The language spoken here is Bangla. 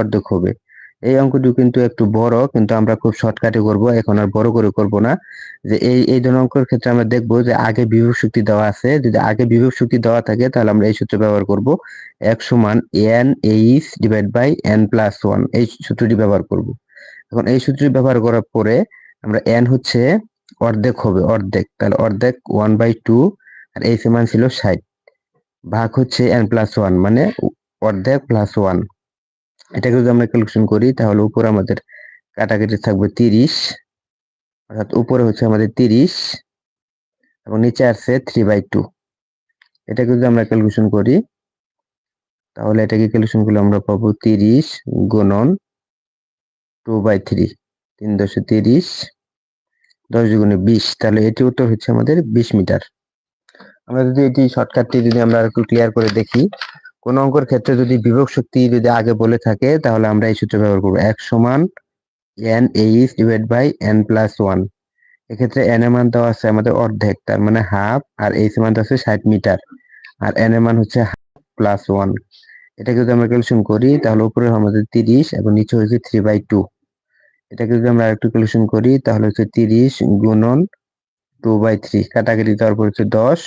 অর্ধেক হবে। এই অঙ্কটি কিন্তু একটু বড়, কিন্তু আমরা খুব শর্টকাটে করব, এখন আর বড় করে করব না। যে এই ধরনের অঙ্কের ক্ষেত্রে আমরা দেখব যে আগে বিভব শক্তি দেওয়া আছে, যদি আগে বিভব শক্তি দেওয়া থাকে তাহলে আমরা এই সূত্র ব্যবহার করব, X সমান n/h ডিভাইড বাই n+1, এই সূত্রটি ব্যবহার করব। এখন এই সূত্রটি ব্যবহার করার পরে আমরা n হচ্ছে অর্ধেক হবে, অর্ধেক, তাহলে অর্ধেক 1/2, আর h এর মান ছিল 60, ভাগ হচ্ছে n+1 মানে অর্ধেক প্লাস 1। এটাকে যদি আমরা ক্যালকুলেশন করি তাহলে উপরে আমাদের কাটাকাটি থাকবে 30, অর্থাৎ উপরে হচ্ছে আমাদের 30 এবং নিচে আসছে 3/2। এটাকে যদি আমরা ক্যালকুলেশন করি তাহলে এটাকে ক্যালকুলেশন করলে আমরা পাবো 30 গুণন 2/3, 3 × 30, 10 × 20, তাহলে এটি উত্তর হচ্ছে আমাদের 20 মিটার। আমরা যদি এটি শর্টকাটটি যদি আমরা একটু ক্লিয়ার করে দেখি, কোন অঙ্কের ক্ষেত্রে যদি বিভব শক্তি যদি আগে বলে থাকে তাহলে আমরা এই সূত্র ব্যবহার করব, X সমান n/h ডিভাইড বাই n+1। এক্ষেত্রে n এর মান দেওয়া আছে আমাদের অর্ধেক, তার মানে হাফ, আর h এর মান দেওয়া আছে 60 মিটার, আর n এর মান হচ্ছে +1। এটাকে যদি আমরা ক্যালকুলেশন করি তাহলে উপরে আমাদের 30 এবং নিচে হচ্ছে 3/2। এটাকে যদি আমরা আরেকটু ক্যালকুলেশন করি তাহলে হচ্ছে 30 গুণন 2/3, কাটাকাটি, তারপর হচ্ছে 10